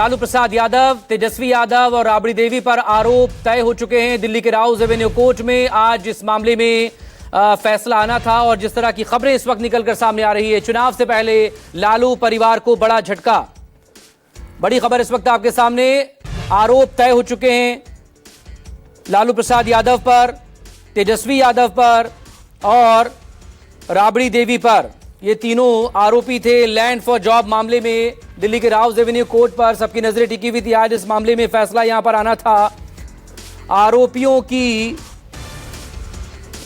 लालू प्रसाद यादव, तेजस्वी यादव और राबड़ी देवी पर आरोप तय हो चुके हैं दिल्ली के राउज एवेन्यू कोर्ट में। आज इस मामले में फैसला आना था और जिस तरह की खबरें इस वक्त निकलकर सामने आ रही है, चुनाव से पहले लालू परिवार को बड़ा झटका। बड़ी खबर इस वक्त आपके सामने, आरोप तय हो चुके हैं लालू प्रसाद यादव पर, तेजस्वी यादव पर और राबड़ी देवी पर। ये तीनों आरोपी थे लैंड फॉर जॉब मामले में दिल्ली के राउज एवेन्यू कोर्ट पर। सबकी नजरें टिकी हुई थी, आज इस मामले में फैसला यहां पर आना था। आरोपियों की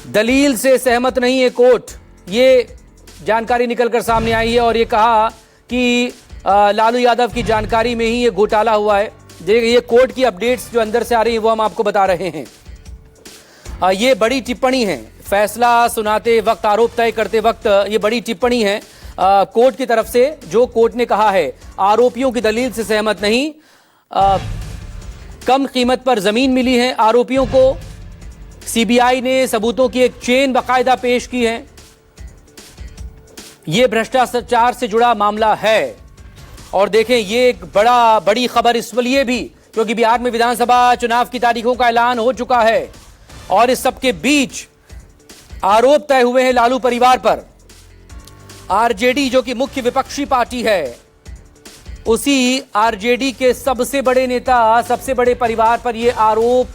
दलील से सहमत नहीं है कोर्ट, ये जानकारी निकलकर सामने आई है और ये कहा कि लालू यादव की जानकारी में ही ये घोटाला हुआ है। ये कोर्ट की अपडेट्स जो अंदर से आ रही है वो हम आपको बता रहे हैं। ये बड़ी टिप्पणी है, फैसला सुनाते वक्त, आरोप तय करते वक्त ये बड़ी टिप्पणी है कोर्ट की तरफ से, जो कोर्ट ने कहा है आरोपियों की दलील से सहमत नहीं। कम कीमत पर जमीन मिली है आरोपियों को। सीबीआई ने सबूतों की एक चेन बाकायदा पेश की है। यह भ्रष्टाचार से जुड़ा मामला है। और देखें, ये एक बड़ी खबर इस लिए भी क्योंकि बिहार में विधानसभा चुनाव की तारीखों का ऐलान हो चुका है और इस सबके बीच आरोप तय हुए हैं लालू परिवार पर। आरजेडी जो कि मुख्य विपक्षी पार्टी है, उसी आरजेडी के सबसे बड़े नेता, सबसे बड़े परिवार पर यह आरोप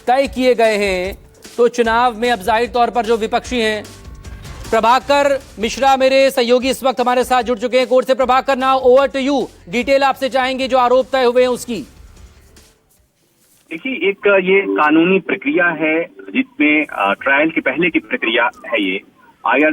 तय किए गए हैं। तो चुनाव में अब जाहिर तौर पर जो विपक्षी हैं, प्रभाकर मिश्रा मेरे सहयोगी इस वक्त हमारे साथ जुड़ चुके हैं कोर्ट से। Prabhakar, now over to you, detail आपसे चाहेंगे जो आरोप तय हुए हैं उसकी। देखिए, एक ये कानूनी प्रक्रिया है जिसमें ट्रायल के पहले की प्रक्रिया है। ये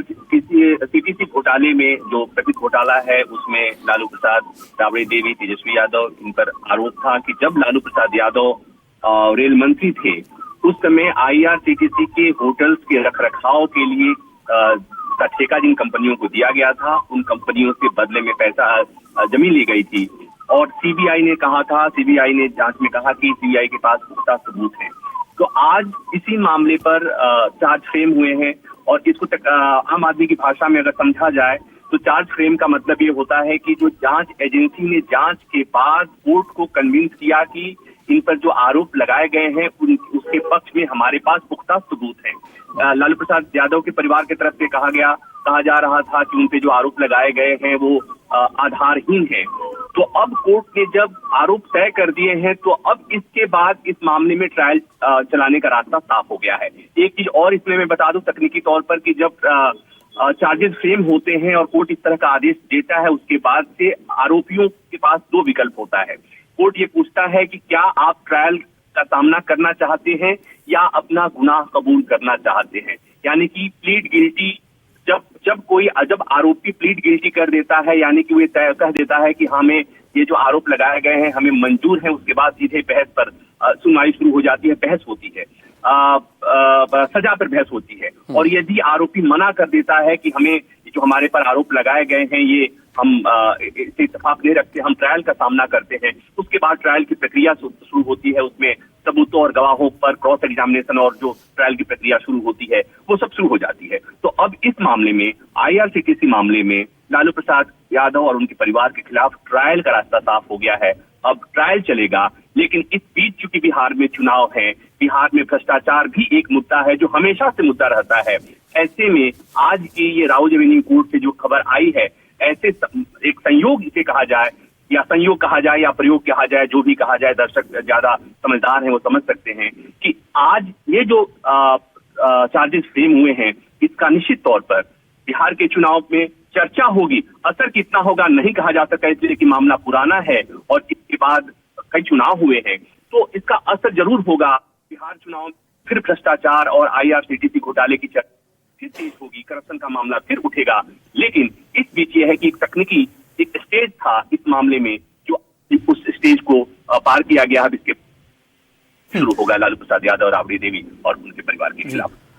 सीपीसी घोटाले में जो कथित घोटाला है उसमें लालू प्रसाद, राबड़ी देवी, तेजस्वी यादव, इन पर आरोप था कि जब लालू प्रसाद यादव रेल मंत्री थे उस समय आईआरसीटीसी के होटल्स के रखरखाव के लिए का ठेका जिन कंपनियों को दिया गया था, उन कंपनियों से बदले में जमीन ली गई थी। और सीबीआई ने कहा था, सीबीआई ने जांच में कहा कि सीबीआई के पास पुख्ता सबूत है। तो आज इसी मामले पर चार्ज फ्रेम हुए हैं और इसको आम आदमी की भाषा में अगर समझा जाए तो चार्ज फ्रेम का मतलब ये होता है कि जो जांच एजेंसी ने जांच के बाद कोर्ट को कन्विंस किया कि इन पर जो आरोप लगाए गए हैं उसके पक्ष में हमारे पास पुख्ता सबूत है। लालू प्रसाद यादव के परिवार की तरफ से कहा जा रहा था कि उन पे जो आरोप लगाए गए हैं वो आधारहीन है। तो अब कोर्ट ने जब आरोप तय कर दिए हैं तो अब इसके बाद इस मामले में ट्रायल चलाने का रास्ता साफ हो गया है। एक चीज और इसमें मैं बता दूं तकनीकी तौर पर कि जब चार्जेस फ्रेम होते हैं और कोर्ट इस तरह का आदेश देता है, उसके बाद से आरोपियों के पास दो विकल्प होता है। कोर्ट ये पूछता है कि क्या आप ट्रायल का सामना करना चाहते हैं या अपना गुनाह कबूल करना चाहते हैं। यानी कि प्लीड गिल्टी, जब आरोपी प्लीड गिल्टी कर देता है, यानी कि वो तय कह देता है कि हमें ये जो आरोप लगाए गए हैं हमें मंजूर है, उसके बाद सीधे बहस पर सुनवाई शुरू हो जाती है, बहस होती है, सजा पर बहस होती है। और यदि आरोपी मना कर देता है कि हमें जो हमारे पर आरोप लगाए गए हैं ये हम इससे इत्तेफाक नहीं रखते, हम ट्रायल का सामना करते हैं, उसके बाद ट्रायल की प्रक्रिया शुरू होती है। उसमें सबूतों और गवाहों पर क्रॉस एग्जामिनेशन और जो ट्रायल की प्रक्रिया शुरू होती है वो सब शुरू हो जाती है। तो अब इस मामले में, आईआरसीटीसी मामले में, लालू प्रसाद यादव और उनके परिवार के खिलाफ ट्रायल का रास्ता साफ हो गया है। अब ट्रायल चलेगा, लेकिन इस बीच चूंकि बिहार में चुनाव है, बिहार में भ्रष्टाचार भी एक मुद्दा है जो हमेशा से मुद्दा रहता है। ऐसे में आज की ये राउज एवेन्यू कोर्ट से जो खबर आई है, ऐसे एक संयोग इसे कहा जाए या संयोग कहा जाए या प्रयोग कहा जाए, जो भी कहा जाए, दर्शक ज्यादा समझदार हैं वो समझ सकते हैं कि आज ये जो चार्जेस फ्रेम हुए हैं इसका निश्चित तौर पर बिहार के चुनाव में चर्चा होगी। असर कितना होगा नहीं कहा जा सकता, इसलिए कि मामला पुराना है और इसके बाद कई चुनाव हुए हैं, तो इसका असर जरूर होगा। बिहार चुनाव फिर भ्रष्टाचार और आईआरसीटीसी घोटाले की चर्चा फिर तेज होगी, करप्शन का मामला फिर उठेगा। लेकिन इस बीच यह है कि एक तकनीकी एक स्टेज था इस मामले में, जो उस स्टेज को पार किया गया। अब इसके शुरू होगा लालू प्रसाद यादव, राबड़ी देवी और उनके परिवार के खिलाफ।